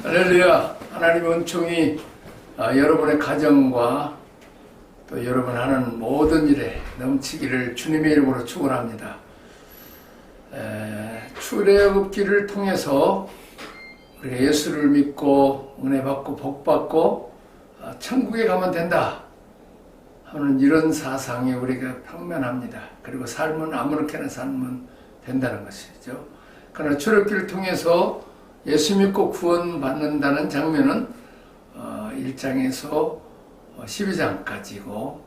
할렐루야. 하나님의 은총이 여러분의 가정과 또 여러분 하는 모든 일에 넘치기를 주님의 이름으로 축원합니다. 출애굽기를 통해서 우리가 예수를 믿고 은혜 받고 복 받고 천국에 가면 된다 하는 이런 사상이 우리가 평면합니다. 그리고 삶은 아무렇게나 살면 된다는 것이죠. 그러나 출애굽기를 통해서 예수 믿고 구원받는다는 장면은 1장에서 12장까지고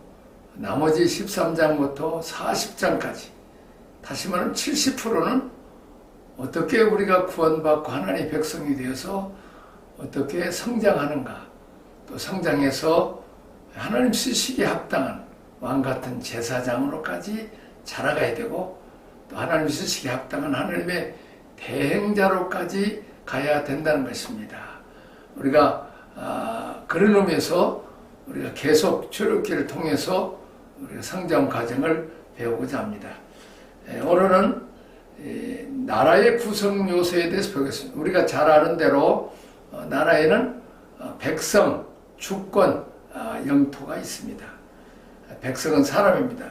나머지 13장부터 40장까지 다시 말하면 70%는 어떻게 우리가 구원받고 하나님의 백성이 되어서 어떻게 성장하는가, 또 성장해서 하나님 쓰시기에 합당한 왕같은 제사장으로까지 자라가야 되고, 또 하나님 쓰시기에 합당한 하나님의 대행자로까지 가야 된다는 것입니다. 우리가 그런 의미에서 우리가 계속 출애굽기를 통해서 우리가 성장 과정을 배우고자 합니다. 오늘은 나라의 구성 요소에 대해서 배우겠습니다. 우리가 잘 아는 대로 나라에는 백성, 주권, 영토가 있습니다. 백성은 사람입니다.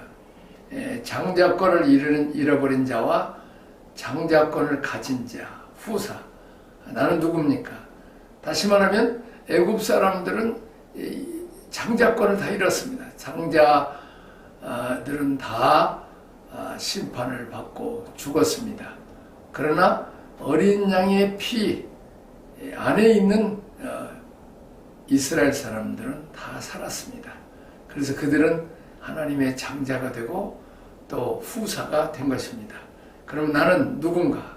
장자권을 잃어버린 자와 장자권을 가진 자, 후사. 나는 누굽니까? 다시 말하면 애굽 사람들은 장자권을 다 잃었습니다. 장자들은 다 심판을 받고 죽었습니다. 그러나 어린 양의 피 안에 있는 이스라엘 사람들은 다 살았습니다. 그래서 그들은 하나님의 장자가 되고 또 후사가 된 것입니다. 그럼 나는 누군가?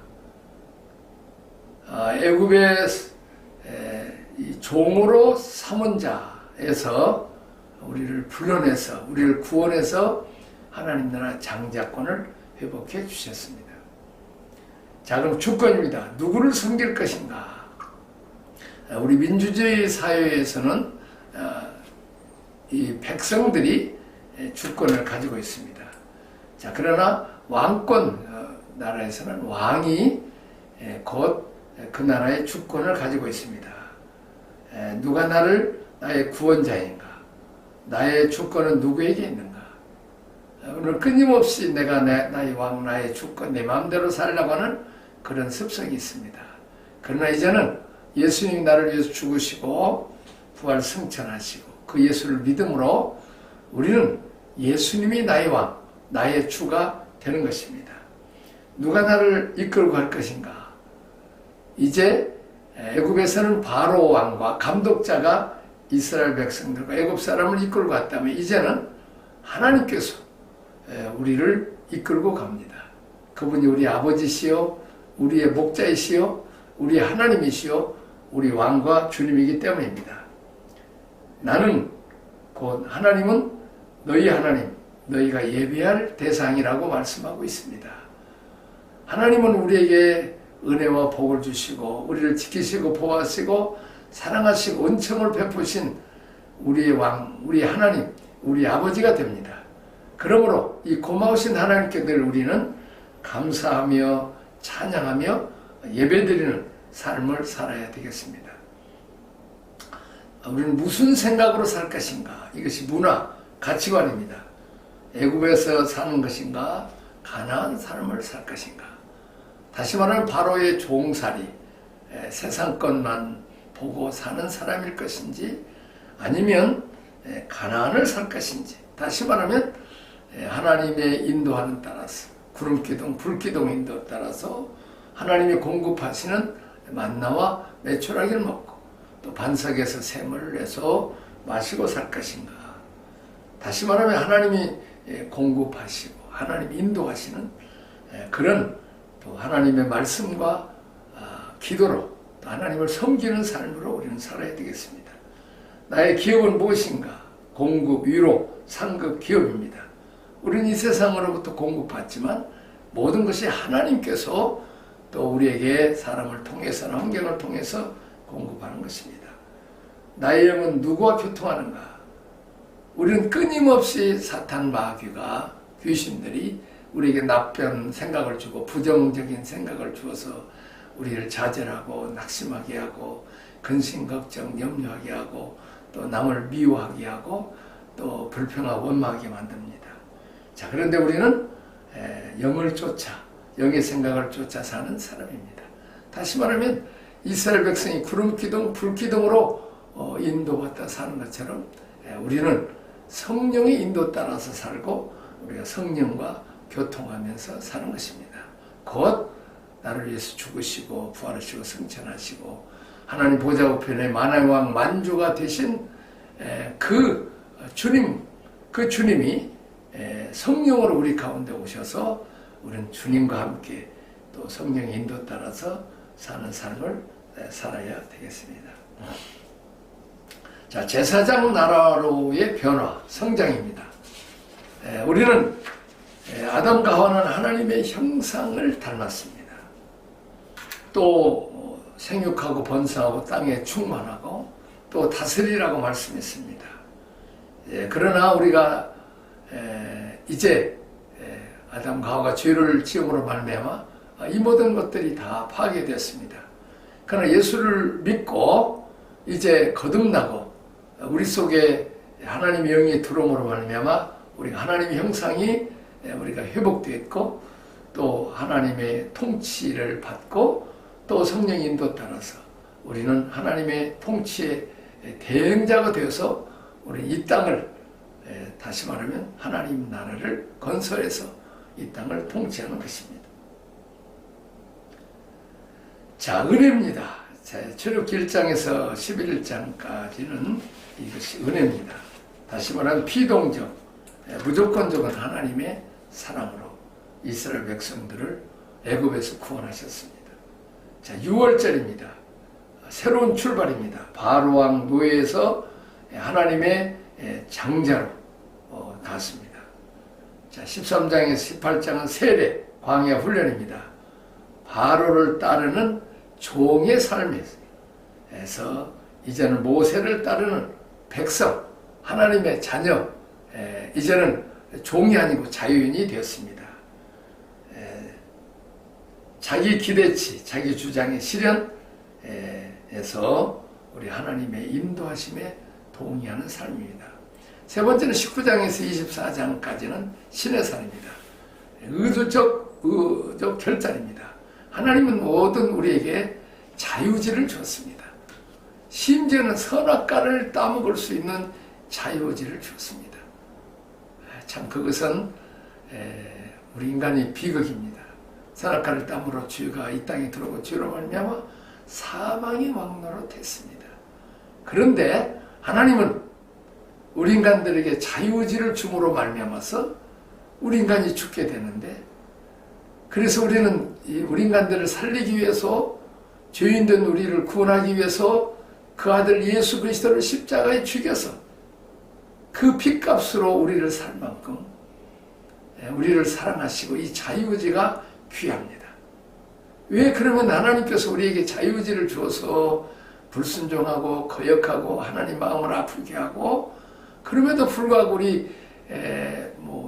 애굽의 종으로 삼은 자에서 우리를 불러내서 우리를 구원해서 하나님 나라 장자권을 회복해 주셨습니다. 자, 그럼 주권입니다. 누구를 섬길 것인가? 우리 민주주의 사회에서는 이 백성들이 주권을 가지고 있습니다. 자, 그러나 왕권 나라에서는 왕이 곧 그 나라의 주권을 가지고 있습니다. 누가 나의 구원자인가? 나의 주권은 누구에게 있는가? 오늘 끊임없이 내가 나의 왕, 나의 주권, 내 마음대로 살려고 하는 그런 습성이 있습니다. 그러나 이제는 예수님이 나를 위해서 죽으시고 부활 승천하시고 그 예수를 믿음으로 우리는 예수님이 나의 왕, 나의 주가 되는 것입니다. 누가 나를 이끌고 갈 것인가? 이제 애굽에서는 바로 왕과 감독자가 이스라엘 백성들과 애굽 사람을 이끌고 갔다면 이제는 하나님께서 우리를 이끌고 갑니다. 그분이 우리 아버지시요, 우리의 목자이시요, 우리의 하나님이시요, 우리 왕과 주님이기 때문입니다. 나는 곧 하나님은 너희 하나님, 너희가 예배할 대상이라고 말씀하고 있습니다. 하나님은 우리에게 은혜와 복을 주시고 우리를 지키시고 보호하시고 사랑하시고 은총을 베푸신 우리의 왕, 우리의 하나님, 우리 아버지가 됩니다. 그러므로 이 고마우신 하나님께 늘 우리는 감사하며 찬양하며 예배드리는 삶을 살아야 되겠습니다. 우리는 무슨 생각으로 살 것인가? 이것이 문화, 가치관입니다. 애굽에서 사는 것인가? 가나안 삶을 살 것인가? 다시 말하면 바로의 종살이, 세상 것만 보고 사는 사람일 것인지 아니면 가나안을 살 것인지, 다시 말하면 하나님의 인도하는 따라서 구름기둥, 불기둥 인도 따라서 하나님이 공급하시는 만나와 메추라기를 먹고 또 반석에서 샘을 내서 마시고 살 것인가. 다시 말하면 하나님이 공급하시고 하나님이 인도하시는 그런 또 하나님의 말씀과 기도로 또 하나님을 섬기는 삶으로 우리는 살아야 되겠습니다. 나의 기업은 무엇인가? 공급, 위로, 상급, 기업입니다. 우리는 이 세상으로부터 공급받지만 모든 것이 하나님께서 또 우리에게 사람을 통해서나 환경을 통해서 공급하는 것입니다. 나의 영은 누구와 교통하는가? 우리는 끊임없이 사탄 마귀가 귀신들이 우리에게 나쁜 생각을 주고 부정적인 생각을 주어서 우리를 좌절하고 낙심하게 하고 근심 걱정 염려하게 하고 또 남을 미워하게 하고 또 불평하고 원망하게 만듭니다. 자, 그런데 우리는 영을 쫓아 영의 생각을 쫓아 사는 사람입니다. 다시 말하면 이스라엘 백성이 구름기둥 불기둥으로 인도받다 사는 것처럼 우리는 성령의 인도 따라서 살고 우리가 성령과 교통하면서 사는 것입니다. 곧 나를 위해서 죽으시고 부활하시고 승천하시고 하나님 보좌 우편에 만왕의 왕 만주가 되신 그 주님이 성령으로 우리 가운데 오셔서 우리는 주님과 함께 또 성령의 인도 따라서 사는 삶을 살아야 되겠습니다. 자, 제사장 나라로의 변화, 성장입니다. 우리는 아담과 하와는 하나님의 형상을 닮았습니다. 또 생육하고 번성하고 땅에 충만하고 또 다스리라고 말씀했습니다. 그러나 우리가 이제 아담과 하와가 죄를 지음으로 말미암아 이 모든 것들이 다 파괴되었습니다. 그러나 예수를 믿고 이제 거듭나고 우리 속에 하나님의 영이 들어옴으로 말미암아 우리가 하나님의 형상이 우리가 회복되었고 또 하나님의 통치를 받고 또 성령의 인도 따라서 우리는 하나님의 통치의 대행자가 되어서 우리 이 땅을 다시 말하면 하나님 나라를 건설해서 이 땅을 통치하는 것입니다. 자, 은혜입니다. 출애굽기 1장에서 11장까지는 이것이 은혜입니다. 다시 말하면 피동적, 무조건적인 하나님의 사랑으로 이스라엘 백성들을 애굽에서 구원하셨습니다. 자, 6월절입니다. 새로운 출발입니다. 바로왕 노예에서 하나님의 장자로 갔습니다. 자, 13장에서 18장은 세례, 광야 훈련입니다. 바로를 따르는 종의 삶에서 이제는 모세를 따르는 백성, 하나님의 자녀, 이제는 종이 아니고 자유인이 되었습니다. 자기 기대치, 자기 주장의 실현에서 우리 하나님의 인도하심에 동의하는 삶입니다. 세 번째는 19장에서 24장까지는 신의 삶입니다. 의도적 결단입니다. 하나님은 모든 우리에게 자유지를 주었습니다. 심지어는 선악과를 따먹을 수 있는 자유지를 주었습니다. 참 그것은 우리 인간의 비극입니다. 선악과를 따먹으러 죄가 이 땅에 들어오고 죄로 말미암아 사망의 왕노로 됐습니다. 그런데 하나님은 우리 인간들에게 자유지를 줌으로 말미암아서 우리 인간이 죽게 되는데, 그래서 우리는 우리 인간들을 살리기 위해서, 죄인된 우리를 구원하기 위해서 그 아들 예수 그리스도를 십자가에 죽여서 그 핏값으로 우리를 살 만큼 우리를 사랑하시고 이 자유의지가 귀합니다. 왜? 그러면 하나님께서 우리에게 자유의지를 주어서 불순종하고 거역하고 하나님 마음을 아프게 하고, 그럼에도 불구하고 우리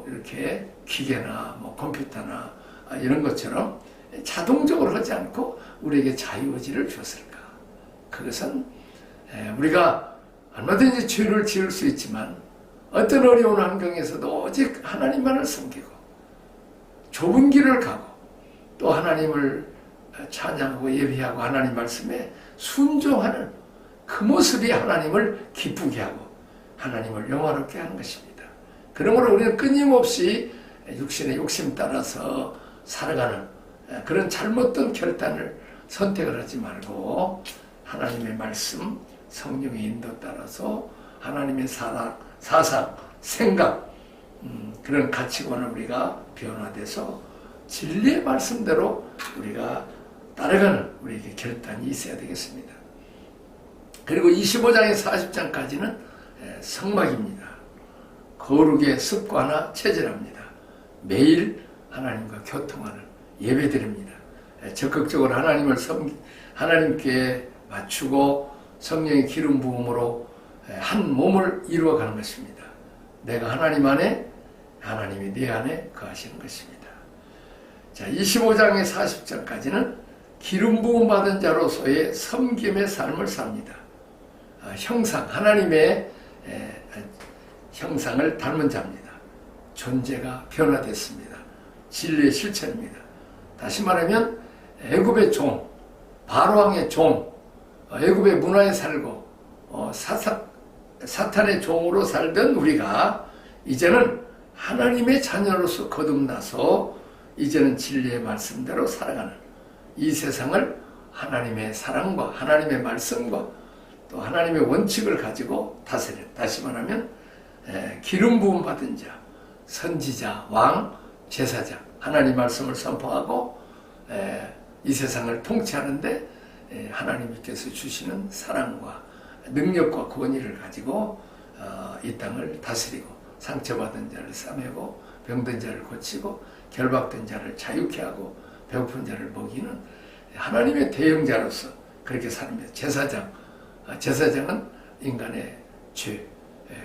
이렇게 기계나 컴퓨터나 이런 것처럼 자동적으로 하지 않고 우리에게 자유의지를 주었을까? 그것은 우리가 얼마든지 죄를 지을 수 있지만 어떤 어려운 환경에서도 오직 하나님만을 섬기고 좁은 길을 가고 또 하나님을 찬양하고 예배하고 하나님 말씀에 순종하는 그 모습이 하나님을 기쁘게 하고 하나님을 영화롭게 하는 것입니다. 그러므로 우리는 끊임없이 육신의 욕심 따라서 살아가는 그런 잘못된 결단을 선택을 하지 말고 하나님의 말씀, 성령의 인도 따라서 하나님의 사상, 생각, 그런 가치관을 우리가 변화돼서 진리의 말씀대로 우리가 따라가는 우리에게 결단이 있어야 되겠습니다. 그리고 25장에서 40장까지는 성막입니다. 거룩의 습관화 체질합니다. 매일 하나님과 교통하는 예배드립니다. 적극적으로 하나님께 맞추고 성령의 기름 부음으로 한 몸을 이루어가는 것입니다. 내가 하나님 안에, 하나님이 내 안에 거하시는 것입니다. 자, 25장에 40장까지는 기름 부음 받은 자로서의 섬김의 삶을 삽니다. 형상, 하나님의 형상을 닮은 자입니다. 존재가 변화됐습니다. 진리의 실천입니다. 다시 말하면 애굽의 종, 바로왕의 종, 애굽의 문화에 살고 사탄의 종으로 살던 우리가 이제는 하나님의 자녀로서 거듭나서 이제는 진리의 말씀대로 살아가는 이 세상을 하나님의 사랑과 하나님의 말씀과 또 하나님의 원칙을 가지고 다스려, 다시 말하면 기름 부음 받은 자, 선지자, 왕, 제사장, 하나님 말씀을 선포하고 이 세상을 통치하는데 하나님께서 주시는 사랑과 능력과 권위를 가지고 이 땅을 다스리고 상처받은 자를 싸매고 병든 자를 고치고 결박된 자를 자유케 하고 배고픈 자를 먹이는 하나님의 대형자로서 그렇게 삽니다. 제사장은 인간의 죄,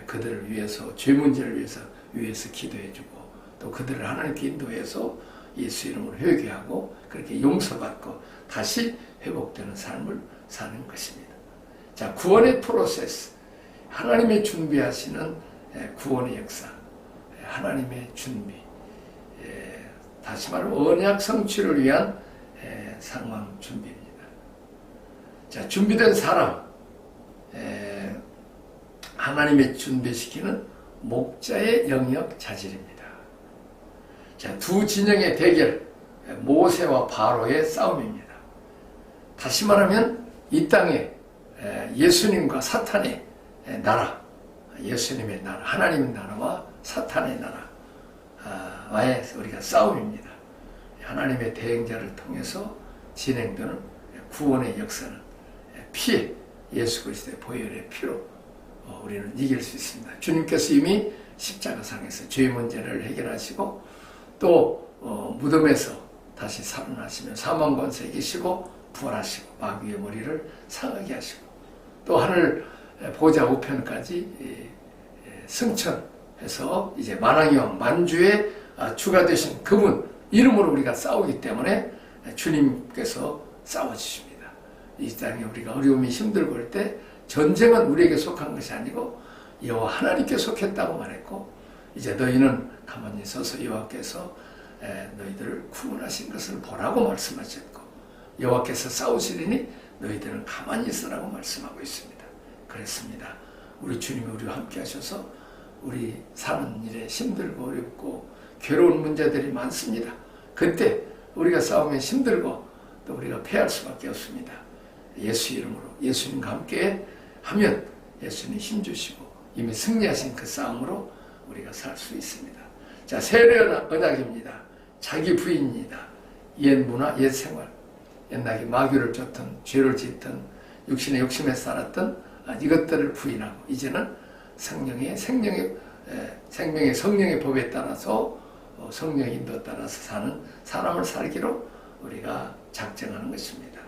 그들을 위해서 죄 문제를 위해서 기도해주고 또 그들을 하나님께 인도해서 예수 이름으로 회개하고 그렇게 용서받고 다시 회복되는 삶을 사는 것입니다. 자, 구원의 프로세스, 하나님의 준비하시는 구원의 역사, 하나님의 준비, 다시 말하면 언약 성취를 위한 상황 준비입니다. 자, 준비된 사람, 하나님의 준비시키는 목자의 영역 자질입니다. 자, 두 진영의 대결, 모세와 바로의 싸움입니다. 다시 말하면 이 땅에 예수님과 사탄의 나라, 예수님의 나라, 하나님의 나라와 사탄의 나라와의 우리가 싸움입니다. 하나님의 대행자를 통해서 진행되는 구원의 역사는 피해, 예수 그리스도의 보혈의 피로 우리는 이길 수 있습니다. 주님께서 이미 십자가상에서 죄의 문제를 해결하시고 또 무덤에서 다시 살아나시며 사망 권세 이기시고 부활하시고 마귀의 머리를 상하게 하시고 또 하늘 보좌 우편까지 승천해서 이제 만왕의 왕 만주의 주가 되신 그분 이름으로 우리가 싸우기 때문에 주님께서 싸워주십니다. 이 땅에 우리가 어려움이 힘들고 할 때 전쟁은 우리에게 속한 것이 아니고 여호와 하나님께 속했다고 말했고 이제 너희는 가만히 서서 여호와께서 너희들을 구원하신 것을 보라고 말씀하셨고 여호와께서 싸우시리니 너희들은 가만히 있으라고 말씀하고 있습니다. 그렇습니다. 우리 주님이 우리와 함께 하셔서 우리 사는 일에 힘들고 어렵고 괴로운 문제들이 많습니다. 그때 우리가 싸우면 힘들고 또 우리가 패할 수밖에 없습니다. 예수 이름으로 예수님과 함께 하면 예수님 힘주시고 이미 승리하신 그 싸움으로 우리가 살 수 있습니다. 자, 세례 언약입니다. 자기 부인입니다. 옛 문화, 옛 생활, 옛날에 마귀를 쫓던 죄를 짓던 육신의 욕심에 살았던 이것들을 부인하고 이제는 생명의 성령의 법에 따라서 성령의 인도에 따라서 사는 사람을 살기로 우리가 작정하는 것입니다.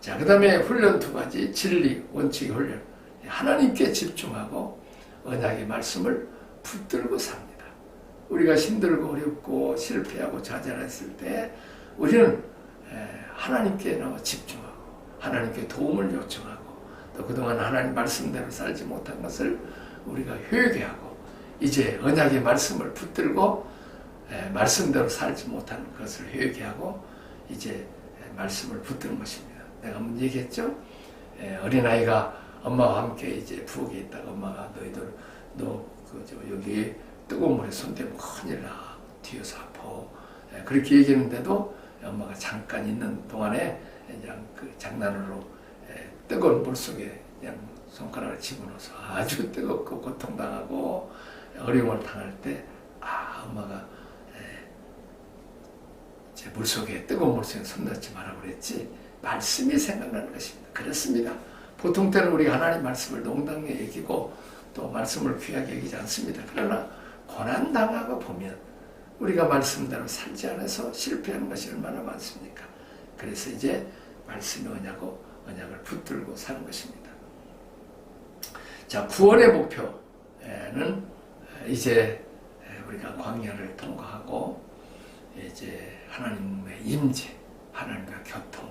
자, 그 다음에 훈련 두 가지, 진리, 원칙 훈련. 하나님께 집중하고 언약의 말씀을 붙들고 삽니다. 우리가 힘들고 어렵고 실패하고 좌절했을 때 우리는 하나님께 집중하고 하나님께 도움을 요청하고 또 그동안 하나님 말씀대로 살지 못한 것을 우리가 회개하고 이제 언약의 말씀을 붙들고 말씀대로 살지 못한 것을 회개하고 이제 말씀을 붙드는 것입니다. 내가 한번 얘기했죠? 어린아이가 엄마와 함께 이제 부엌에 있다가 엄마가 너 여기 뜨거운 물에 손대면 큰일 나. 뒤에서 아파. 그렇게 얘기했는데도 엄마가 잠깐 있는 동안에 그냥 그 장난으로 뜨거운 물 속에 그냥 손가락을 집어넣어서 아주 뜨겁고 고통당하고 어려움을 당할 때 엄마가 제 물속에 뜨거운 물속에 손 넣지 말라고 그랬지 말씀이 생각나는 것입니다. 그렇습니다. 보통 때는 우리가 하나님 말씀을 농담에 여기고 또 말씀을 귀하게 여기지 않습니다. 그러나 고난당하고 보면 우리가 말씀대로 살지 않아서 실패하는 것이 얼마나 많습니까? 그래서 이제 말씀이 언약을 붙들고 사는 것입니다. 자, 구원의 목표는 이제 우리가 광야를 통과하고 이제 하나님의 임재, 하나님과 교통,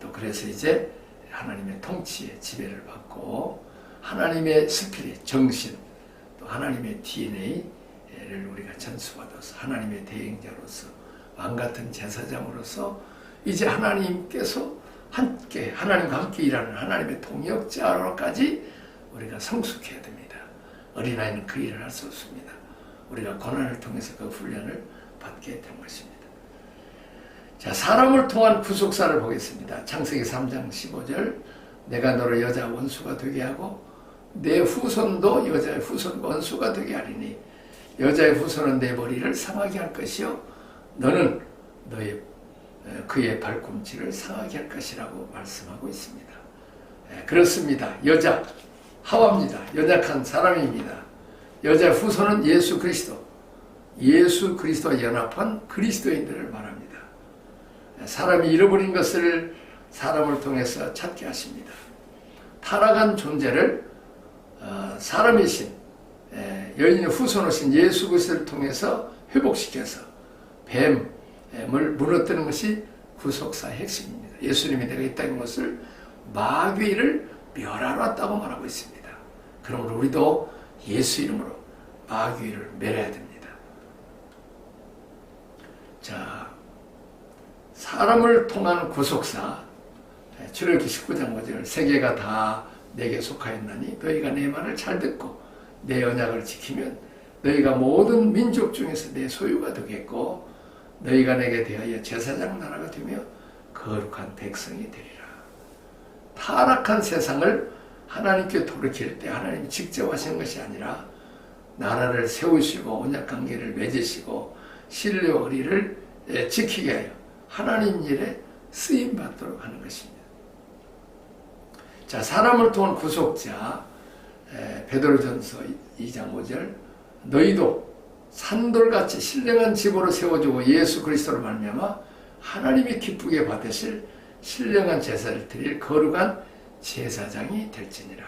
또 그래서 이제 하나님의 통치의 지배를 받고 하나님의 스피릿, 정신, 또 하나님의 DNA를 우리가 전수받아서 하나님의 대행자로서 왕같은 제사장으로서 이제 하나님께서 함께, 하나님과 함께 일하는 하나님의 동역자로까지 우리가 성숙해야 됩니다. 어린아이는 그 일을 할 수 없습니다. 우리가 고난을 통해서 그 훈련을 받게 된 것입니다. 자, 사람을 통한 구속사를 보겠습니다. 창세기 3장 15절, 내가 너를 여자 원수가 되게 하고 내 후손도 여자의 후손 원수가 되게 하리니 여자의 후손은 내 머리를 상하게 할 것이요 너는 그의 발꿈치를 상하게 할 것이라고 말씀하고 있습니다. 그렇습니다. 여자 하와입니다. 연약한 사람입니다. 여자의 후손은 예수 그리스도와 연합한 그리스도인들을 말합니다. 사람이 잃어버린 것을 사람을 통해서 찾게 하십니다. 타락한 존재를 사람이신 여인의 후손이신 예수 그리스도를 통해서 회복시켜서 뱀을 무너뜨리는 것이 구속사의 핵심입니다. 예수님이 내가 이 땅에 것을 마귀를 멸하러 왔다고 말하고 있습니다. 그러므로 우리도 예수 이름으로 마귀를 멸해야 됩니다. 자, 사람을 통한 구속사, 출애굽기 19장 5절, 세계가 다 내게 속하였나니 너희가 내 말을 잘 듣고 내 언약을 지키면 너희가 모든 민족 중에서 내 소유가 되겠고 너희가 내게 대하여 제사장 나라가 되며 거룩한 백성이 되리라. 타락한 세상을 하나님께 돌이킬 때 하나님이 직접 하시는 것이 아니라 나라를 세우시고 언약관계를 맺으시고 신뢰와 의리를 지키게 하여 하나님 일에 쓰임받도록 하는 것입니다. 자, 사람을 통한 구속자, 베드로전서 2장 5절, 너희도 산돌같이 신령한 집으로 세워주고 예수 그리스도로 말미암아 하나님이 기쁘게 받으실 신령한 제사를 드릴 거룩한 제사장이 될지니라.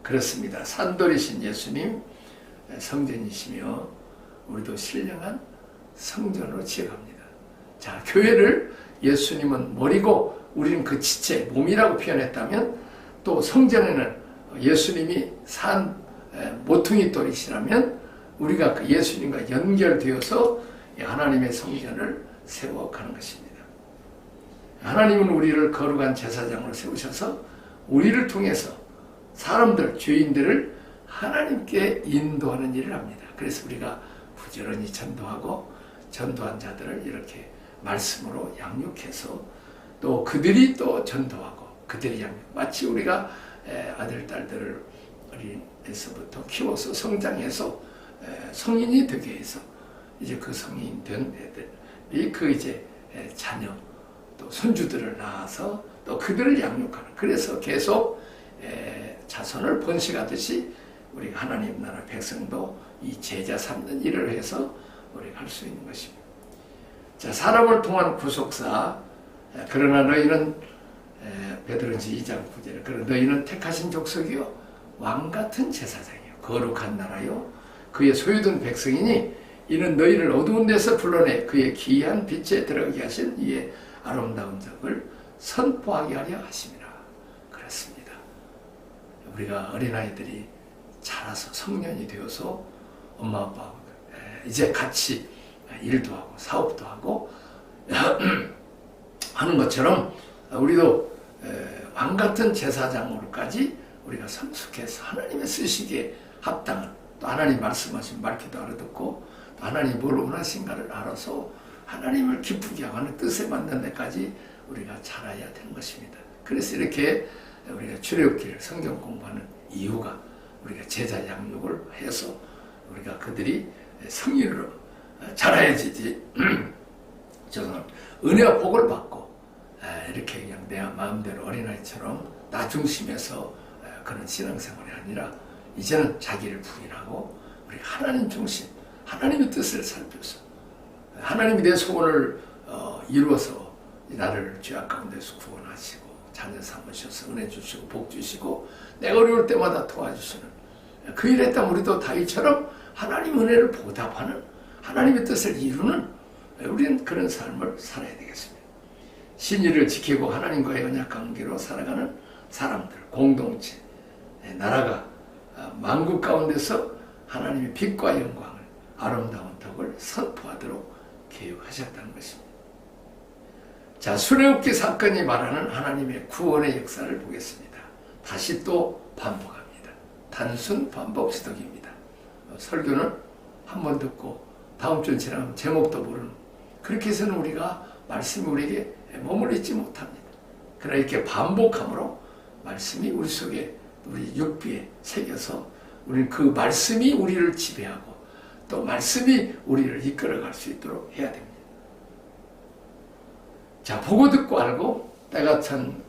그렇습니다. 산돌이신 예수님 성전이시며 우리도 신령한 성전으로 지어갑니다. 자, 교회를 예수님은 머리고 우리는 그 지체, 몸이라고 표현했다면 또 성전에는 예수님이 산 모퉁이 돌이시라면 우리가 그 예수님과 연결되어서 하나님의 성전을 세워가는 것입니다. 하나님은 우리를 거룩한 제사장으로 세우셔서 우리를 통해서 사람들, 죄인들을 하나님께 인도하는 일을 합니다. 그래서 우리가 부지런히 전도하고 전도한 자들을 이렇게 말씀으로 양육해서 또 그들이 또 전도하고 그들이 양육, 마치 우리가 아들, 딸들을 어린애서부터 키워서 성장해서 성인이 되게 해서 이제 그 성인 된 애들이 그 이제 자녀 또 손주들을 낳아서 또 그들을 양육하는, 그래서 계속 자손을 번식하듯이 우리가 하나님 나라 백성도 이 제자 삼는 일을 해서 우리가 할 수 있는 것입니다. 자, 사람을 통한 구속사, 그러나 너희는 베드로전서 2장 9절에 그러나 너희는 택하신 족속이요 왕같은 제사장이요 거룩한 나라요 그의 소유된 백성이니 이는 너희를 어두운 데서 불러내 그의 기이한 빛에 들어가게 하신 이의 아름다운 적을 선포하게 하려 하심이라. 그렇습니다. 우리가 어린아이들이 자라서 성년이 되어서 엄마 아빠하고 이제 같이 일도 하고 사업도 하고 하는 것처럼 우리도 왕같은 제사장으로까지 우리가 성숙해서 하나님의 쓰시기에 합당한, 또 하나님 말씀하신 말기도 알아듣고 또 하나님이 뭘 원하신가를 알아서 하나님을 기쁘게 하는 뜻에 맞는 데까지 우리가 자라야 되는 것입니다. 그래서 이렇게 우리가 출애굽기를 성경 공부하는 이유가 우리가 제자 양육을 해서 우리가 그들이 성인으로 자라야지 저는 은혜와 복을 받고 이렇게 그냥 내 마음대로 어린아이처럼 나 중심에서 그런 신앙생활이 아니라 이제는 자기를 부인하고 우리 하나님 중심, 하나님의 뜻을 살펴서 하나님이 내 소원을 이루어서 나를 죄악 가운데서 구원하시고 자녀 삼으셔서 은혜 주시고 복 주시고 내가 어려울 때마다 도와주시는 그 일에 했다면 우리도 다윗처럼 하나님 은혜를 보답하는 하나님의 뜻을 이루는 우리는 그런 삶을 살아야 되겠습니다. 신의를 지키고 하나님과의 언약 관계로 살아가는 사람들, 공동체, 나라가 만국 가운데서 하나님의 빛과 영광을, 아름다운 덕을 선포하도록 계획하셨다는 것입니다. 자, 수레옵기 사건이 말하는 하나님의 구원의 역사를 보겠습니다. 다시 또 반복합니다. 단순 반복 지독입니다. 설교는 한 번 듣고 다음 주는 지나면 제목도 모르는, 그렇게 해서는 우리가 말씀이 우리에게 머물러 있지 못합니다. 그러나 이렇게 반복함으로 말씀이 우리 속에, 우리 육비에 새겨서 우리는 그 말씀이 우리를 지배하고 또 말씀이 우리를 이끌어갈 수 있도록 해야 됩니다. 자, 보고 듣고 알고 때가 찬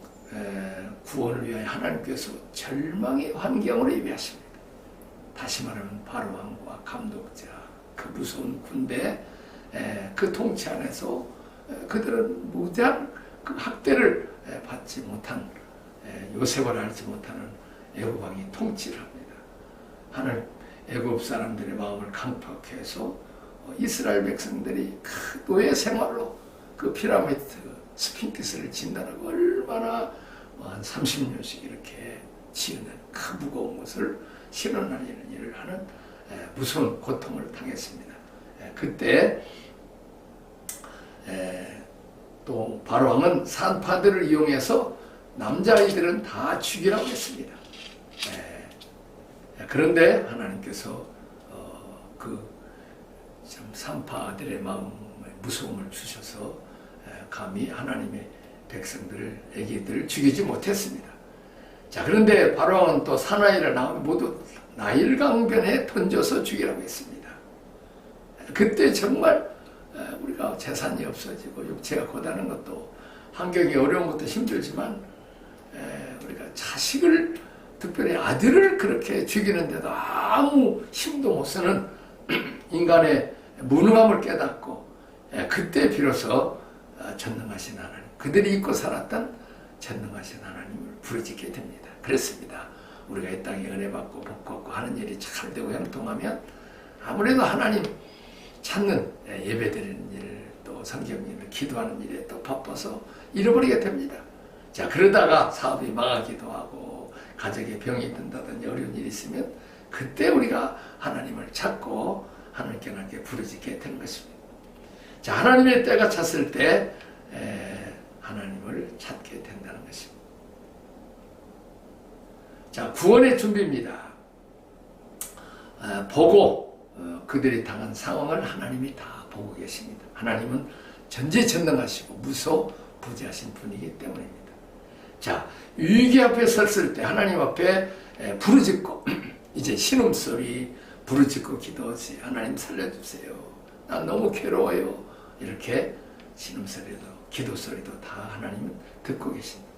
구원을 위하여 하나님께서 절망의 환경으로 예비하십니다. 다시 말하면 바로 왕과 감독자, 그 무서운 군대, 그 통치 안에서 그들은 무장 그 학대를 받지 못한, 요셉을 알지 못하는 애굽 왕이 통치를 합니다. 하늘 애굽 사람들의 마음을 강팍해 해서 이스라엘 백성들이 그 노예 생활로 그 피라미드 스핑크스를 진단하고 얼마나 한 30년씩 이렇게 지으는 그 무거운 것을 실어날리는 일을 하는 무서운 고통을 당했습니다. 그때 또 바로왕은 산파들을 이용해서 남자아이들은 다 죽이라고 했습니다. 그런데 하나님께서 그 산파들의 마음에 무서움을 주셔서 감히 하나님의 백성들을, 애기들을 죽이지 못했습니다. 자, 그런데 바로왕은 또 사나이를 낳으면 모두 나일강변에 던져서 죽이라고 했습니다. 그때 정말 우리가 재산이 없어지고 육체가 고단한 것도, 환경이 어려운 것도 힘들지만 우리가 자식을, 특별히 아들을 그렇게 죽이는데도 아무 힘도 못 쓰는 인간의 무능함을 깨닫고 그때 비로소 전능하신 하나님, 그들이 잊고 살았던 전능하신 하나님을 부르짖게 됩니다. 그렇습니다. 우리가 이 땅에 은혜 받고 복 받고 하는 일이 잘 되고 형통하면 아무래도 하나님 찾는, 예배 드리는 일, 또 성경 읽는, 기도하는 일에 또 바빠서 잃어버리게 됩니다. 자, 그러다가 사업이 망하기도 하고 가정에 병이 든다든지 어려운 일이 있으면 그때 우리가 하나님을 찾고 하나님께 부르짖게 되는 것입니다. 자, 하나님의 때가 찼을 때 하나님을 찾게 된다는 것입니다. 자, 구원의 준비입니다. 보고 그들이 당한 상황을 하나님이 다 보고 계십니다. 하나님은 전지전능하시고 무소부지하신 분이기 때문입니다. 자, 위기 앞에 섰을 때 하나님 앞에 부르짖고 이제 신음소리, 부르짖고 기도하지. 하나님 살려주세요. 난 너무 괴로워요. 이렇게 신음소리도 기도소리도 다 하나님은 듣고 계십니다.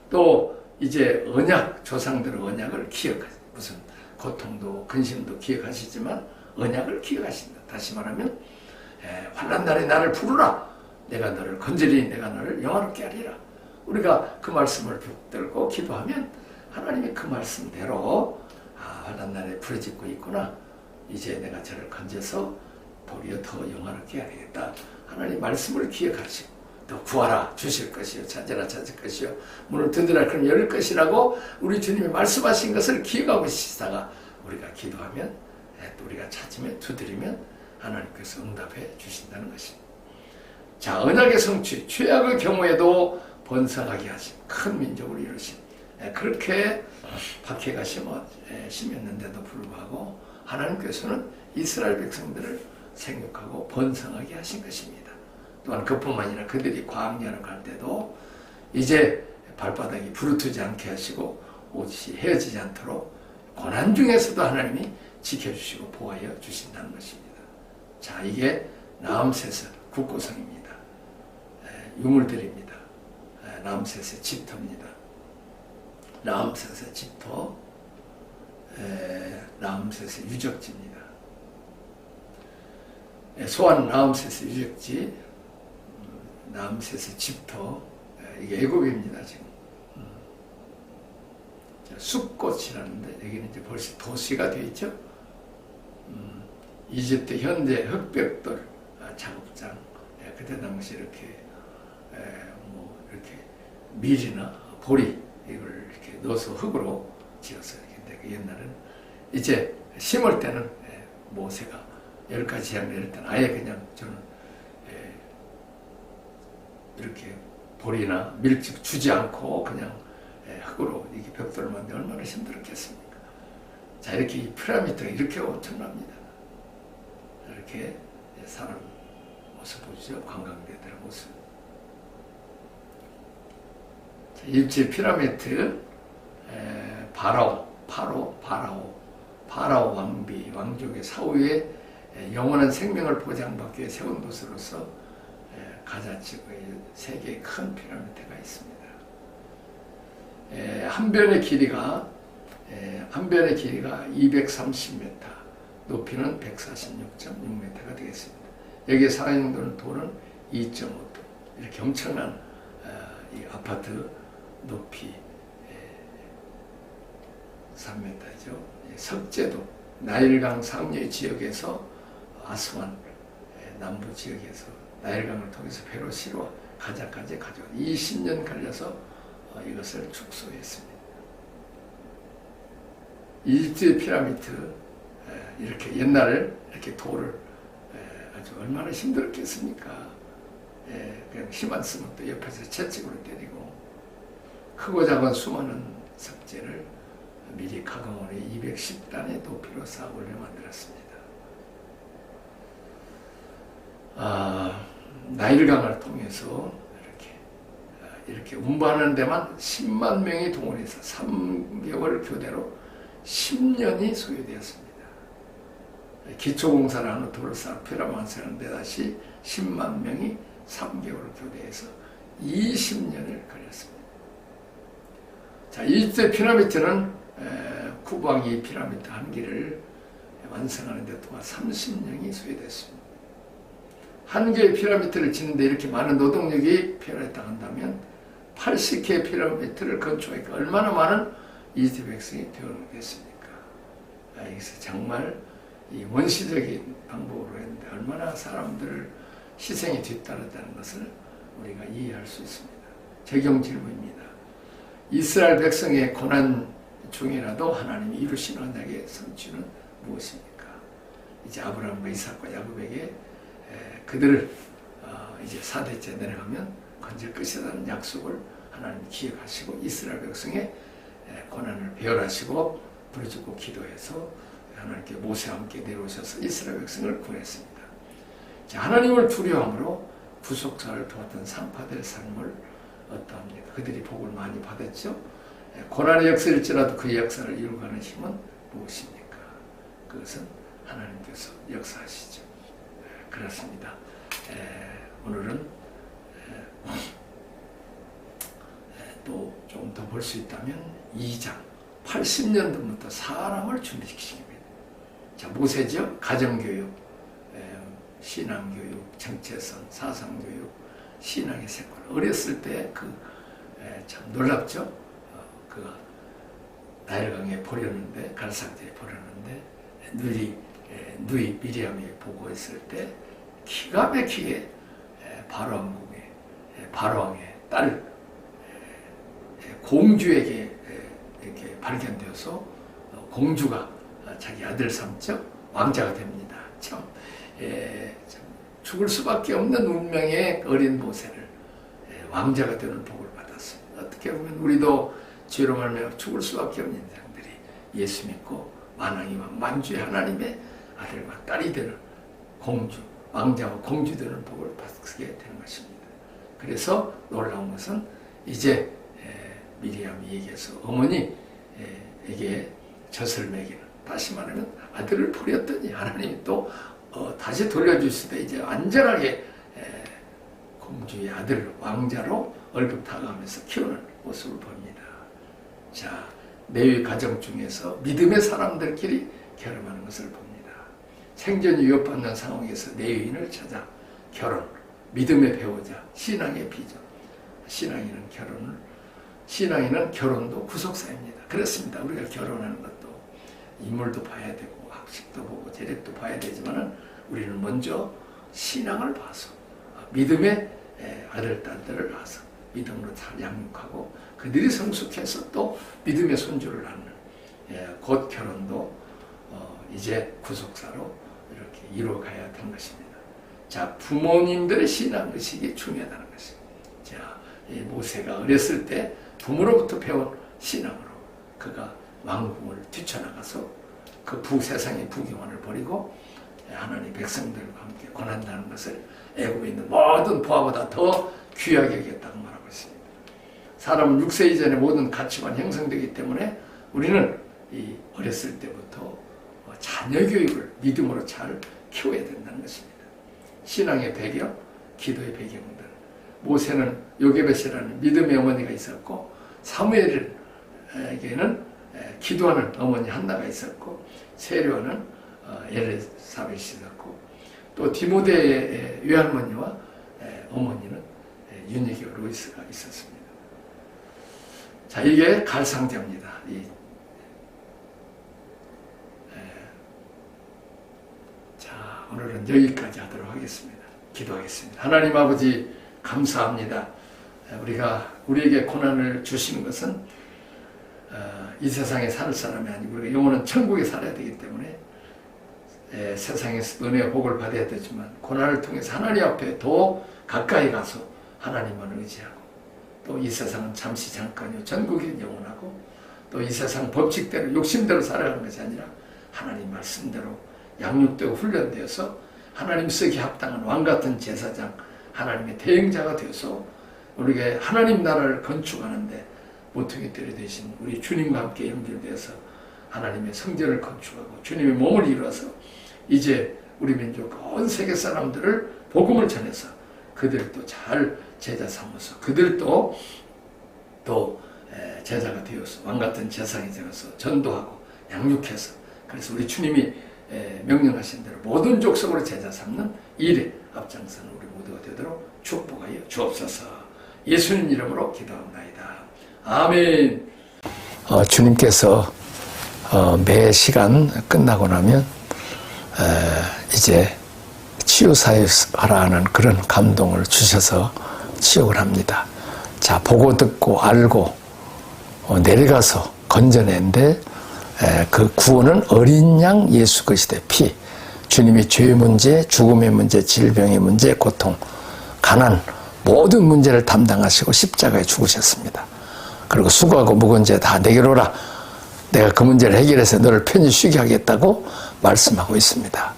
또 이제 언약, 조상들의 언약을 기억하세요. 무슨 고통도 근심도 기억하시지만 언약을 기억하신다. 다시 말하면 환난 날에 나를 부르라. 내가 너를 건지리니 내가 너를 영화롭게 하리라. 우리가 그 말씀을 붙들고 기도하면 하나님이 그 말씀대로 환난 날에 부르짖고 있구나. 이제 내가 저를 건져서 도리어 더 영화롭게 하겠다. 하나님 말씀을 기억하시고 또 구하라 주실 것이요, 찾으라 찾을 것이요, 문을 두드리라 그럼 열릴 것이라고 우리 주님이 말씀하신 것을 기억하고 있다가 우리가 기도하면, 또 우리가 찾으면, 두드리면 하나님께서 응답해 주신다는 것입니다. 자, 언약의 성취, 최악의 경우에도 번성하게 하신 큰 민족을 이루신, 그렇게 박해가 심했는데도 불구하고 하나님께서는 이스라엘 백성들을 생육하고 번성하게 하신 것입니다. 또한 그뿐만 아니라 그들이 광야를 갈 때도 이제 발바닥이 부르트지 않게 하시고 옷이 헤어지지 않도록 고난 중에서도 하나님이 지켜주시고 보호하여 주신다는 것입니다. 자, 이게 라암세스 국고성입니다. 유물들입니다. 라암세스 집터입니다. 라암세스 집터, 라암세스 유적지입니다. 소환 라암세스 유적지, 라암세스 집터, 이게 애국입니다. 지금 숲꽃이라는데 여기는 이제 벌써 도시가 되어 있죠. 이집트 현재 흑백돌 작업장, 그때 당시 이렇게 밀이나 보리 이걸 이렇게 넣어서 흙으로 지었어요. 근데 그 옛날에는 이제 심을 때는 모세가 10가지 양 내릴 때는 아예 그냥 저는 이렇게 보리나 밀집 주지 않고 그냥 흙으로 이렇게 벽돌을 만들 얼마나 힘들었겠습니까? 자, 이렇게 이 피라미드가 이렇게 엄청납니다. 이렇게 사람 모습 보시죠. 관광객들의 모습. 자, 이집트 피라미드 파라오 왕족의 사후에 영원한 생명을 보장받기 위해 세운 곳으로서 가자지구의 세계의 큰 피라미드가 있습니다. 한 변의 길이가 230m, 높이는 146.6m가 되겠습니다. 여기에 사용되는 돌은 2.5도. 이렇게 엄청난 이 아파트 높이 3m죠. 석재도 나일강 상류 지역에서 아스완 남부 지역에서 나일강을 통해서 배로 실어 가자까지 가져와 20년 걸려서 이것을 축소했습니다. 이집트의 피라미드 이렇게 옛날 이렇게 돌을 아주 얼마나 힘들었겠습니까? 그냥 힘 안 쓰면 또 옆에서 채찍으로 때리고 크고 작은 수많은 석재를 미리 가공원에 210단의 높이로 쌓아 올려 만들었습니다. 나일강을 통해서 이렇게 운반하는 데만 10만 명이 동원해서 3개월 교대로 10년이 소요되었습니다. 기초공사를 하는 돌을 쌓아 피라미드를 하는데 다시 10만 명이 3개월 교대해서 20년을 걸렸습니다. 자, 이집트 피라미드는 쿠방이 피라미드 한 개를 완성하는 데 동안 30년이 소요됐습니다. 한 개의 피라미드를 짓는데 이렇게 많은 노동력이 필요했다면 80개의 피라미드를 건축하니까 얼마나 많은 이집트 백성이 되어오겠습니까? 여기서 정말 이 원시적인 방법으로 했는데 얼마나 사람들을 희생이 뒤따랐다는 것을 우리가 이해할 수 있습니다. 적용 질문입니다. 이스라엘 백성의 고난 중이라도 하나님이 이루신 언약의 성취는 무엇입니까? 이제 아브라함과 이삭과 야곱에게 그들을 이제 4대째 내려가면 건질 것이라는 약속을 하나님 기억하시고 이스라엘 백성의 고난을 배열하시고 부르짖고 기도해서 하나님께 모세와 함께 내려오셔서 이스라엘 백성을 구했습니다. 자, 하나님을 두려움으로 구속사를 도왔던 산파될 삶을 어떠합니까? 그들이 복을 많이 받았죠. 고난의 역사일지라도 그 역사를 이루가는 힘은 무엇입니까? 그것은 하나님께서 역사하시죠. 그렇습니다. 오늘은 또 좀 더 볼 수 있다면 2장 80년도부터 사람을 준비시킵니다. 자, 모세죠. 가정교육, 신앙교육, 정체성, 사상교육, 신앙의 색깔. 어렸을 때 참 놀랍죠. 그 나일강에 버렸는데 갈상제에 버렸는데 누이 미리암이 보고 있을 때 기가 막히게 바로왕의 딸 공주에게 이렇게 발견되어서 공주가 자기 아들 삼죠. 왕자가 됩니다. 참 죽을 수밖에 없는 운명의 어린 모세를 왕자가 되는 복을 받았습니다. 어떻게 보면 우리도 죄로 말미암아 죽을 수밖에 없는 인생들이 예수 믿고 만왕의 왕 만주의 하나님의 아들과 딸이 되는 공주, 왕자와 공주 되는 복을 받게 되는 것입니다. 그래서 놀라운 것은 이제 미리암이 얘기해서 어머니에게 젖을 먹이는, 다시 말하면 아들을 버렸더니 하나님이 또 다시 돌려주시되 이제 안전하게 공주의 아들 왕자로 얼굴 다가가면서 키우는 모습을 봅니다. 자, 레위 가정 중에서 믿음의 사람들끼리 결혼하는 것을 봅니다. 생존이 위협받는 상황에서 레위인을 찾아 결혼, 믿음의 배우자, 신앙의 비전. 신앙인은 결혼도 구속사입니다. 그렇습니다. 우리가 결혼하는 것도 인물도 봐야 되고 학식도 보고 재력도 봐야 되지만 우리는 먼저 신앙을 봐서 믿음의 아들, 딸들을 봐서 믿음으로 잘 양육하고 그들이 성숙해서 또 믿음의 손주를 낳는 곧 결혼도 이제 구속사로 이렇게 이루어가야 되는 것입니다. 자, 부모님들의 신앙의식이 중요하다는 것입니다. 자, 이 모세가 어렸을 때 부모로부터 배운 신앙으로 그가 왕궁을 뛰쳐나가서 그 세상의 부경환을 버리고 하나님 백성들과 함께 권한다는 것을 애굽에 있는 모든 부하보다 더 귀하게 여겼다고 말하고 있습니다. 사람은 6세 이전에 모든 가치관 형성되기 때문에 우리는 이 어렸을 때부터 자녀 교육을 믿음으로 잘 키워야 된다는 것입니다. 신앙의 배경, 기도의 배경들. 모세는 요게벳이라는 믿음의 어머니가 있었고 사무엘에게는 기도하는 어머니 한나가 있었고 세례와는 엘리사벳이 있었고 또 디모데의 외할머니와 어머니는 유니기와 로이스가 있었습니다. 자, 이게 갈상제입니다. 자, 오늘은 여기까지 하도록 하겠습니다. 기도하겠습니다. 하나님 아버지 감사합니다. 우리에게 고난을 주시는 것은 이 세상에 살 사람이 아니고 우리가 영원한 천국에 살아야 되기 때문에 세상에서 은혜와 복을 받아야 되지만 고난을 통해서 하나님 앞에 더 가까이 가서 하나님만 의지하고 또 이 세상은 잠시 잠깐이요 전국이 영원하고 또 이 세상 법칙대로 욕심대로 살아가는 것이 아니라 하나님 말씀대로 양육되고 훈련되어서 하나님 쓰기 합당한 왕같은 제사장 하나님의 대행자가 되어서 우리에게 하나님 나라를 건축하는데 모퉁이 뜰이 되신 우리 주님과 함께 연결되어서 하나님의 성전을 건축하고 주님의 몸을 이루어서 이제 우리 민족 온 세계 사람들을 복음을 전해서 그들도 잘 제자 삼아서 그들도 또 제자가 되어서 왕같은 제사장이 되어서 전도하고 양육해서 그래서 우리 주님이 명령하신 대로 모든 족속으로 제자 삼는 일에 앞장서는 우리 모두가 되도록 축복하여 주옵소서. 예수님 이름으로 기도합나이다. 아멘. 주님께서 매 시간 끝나고 나면 이제 치유사역하라는 그런 감동을 주셔서 치유를 합니다. 자, 보고 듣고 알고 내려가서 건져낸데 그 구원은 어린 양 예수 그리스도의 피, 주님이 죄의 문제, 죽음의 문제, 질병의 문제, 고통, 가난 모든 문제를 담당하시고 십자가에 죽으셨습니다. 그리고 수고하고 무거운 죄 다 내게로 오라. 내가 그 문제를 해결해서 너를 편히 쉬게 하겠다고 말씀하고 있습니다.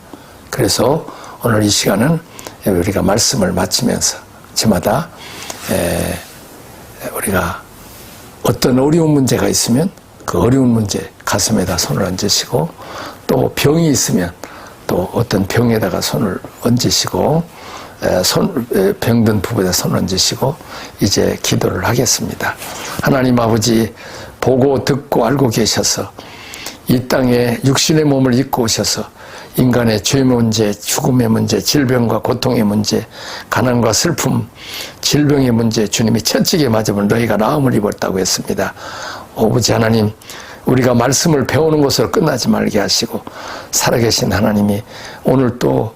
그래서 오늘 이 시간은 우리가 말씀을 마치면서 저마다 우리가 어떤 어려운 문제가 있으면 그 어려운 문제 가슴에다 손을 얹으시고 또 병이 있으면 또 어떤 병에다가 손을 얹으시고 병든 부부에다 손을 얹으시고 이제 기도를 하겠습니다. 하나님 아버지 보고 듣고 알고 계셔서 이 땅에 육신의 몸을 입고 오셔서 인간의 죄 문제, 죽음의 문제, 질병과 고통의 문제, 가난과 슬픔, 질병의 문제 주님이 채찍에 맞으면 너희가 나음을 입었다고 했습니다. 아버지 하나님 우리가 말씀을 배우는 것으로 끝나지 말게 하시고 살아계신 하나님이 오늘 또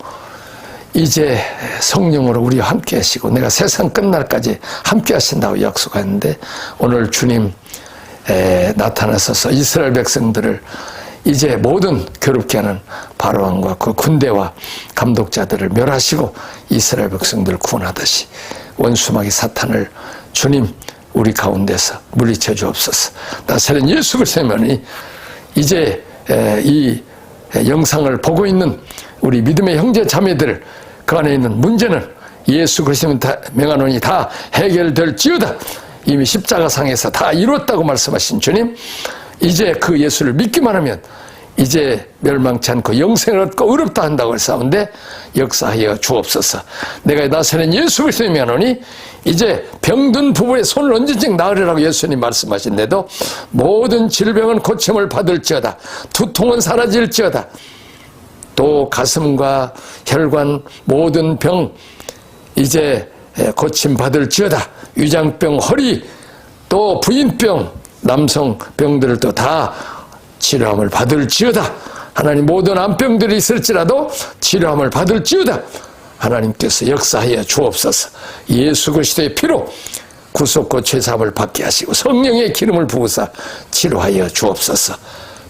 이제 성령으로 우리와 함께 하시고 내가 세상 끝날까지 함께 하신다고 약속했는데 오늘 주님 나타나셔서 이스라엘 백성들을 이제 모든 괴롭게 하는 바로왕과 그 군대와 감독자들을 멸하시고 이스라엘 백성들을 구원하듯이 원수마귀 사탄을 주님 우리 가운데서 물리쳐 주옵소서. 나사렛 예수 그리스도만이 이제 이 영상을 보고 있는 우리 믿음의 형제 자매들 그 안에 있는 문제는 예수 그리스도는 명하노니 다 해결될지어다. 이미 십자가상에서 다 이루었다고 말씀하신 주님, 이제 그 예수를 믿기만 하면 이제 멸망치 않고 영생을 얻고 의롭다 한다고 했사온데 역사하여 주옵소서. 내가 나사렛 예수 그리스도의 명하노니 이제 병든 부부의 손을 얹은즉 나으리라고 예수님 말씀하신데도 모든 질병은 고침을 받을지어다. 두통은 사라질지어다. 또 가슴과 혈관 모든 병 이제 고침 받을지어다. 위장병, 허리, 또 부인병, 남성 병들을 또 다 치료함을 받을지어다. 하나님 모든 암병들이 있을지라도 치료함을 받을지어다. 하나님께서 역사하여 주옵소서. 예수 그리스도의 피로 구속과 죄사함을 받게 하시고 성령의 기름을 부으사 치료하여 주옵소서.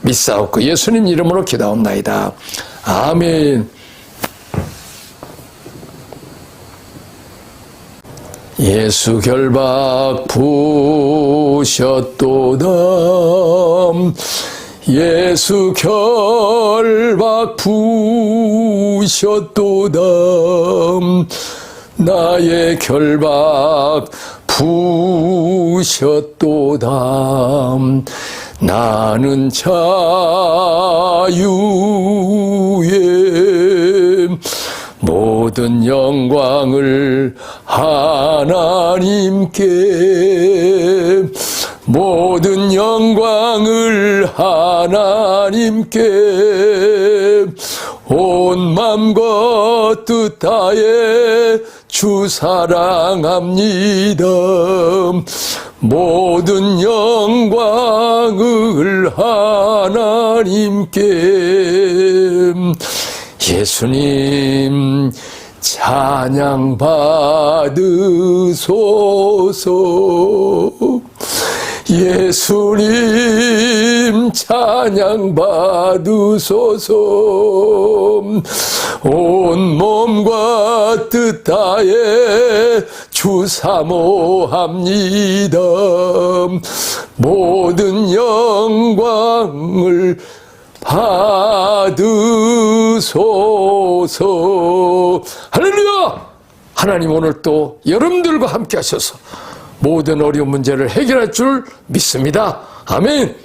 믿사옵고 예수님 이름으로 기도하옵나이다. 아멘. 예수 결박 부으셨도다. 예수 결박 부으셨도다. 나의 결박 부으셨도다. 나는 자유의 모든 영광을 하나님께, 모든 영광을 하나님께 온 맘과 뜻 다해 주 사랑합니다. 모든 영광을 하나님께. 예수님 찬양 받으소서. 예수님 찬양 받으소서. 온 몸과 뜻 다해 주 사모합니다. 모든 영광을 받으소서. 할렐루야! 하나님 오늘 또 여러분들과 함께 하셔서 모든 어려운 문제를 해결할 줄 믿습니다. 아멘.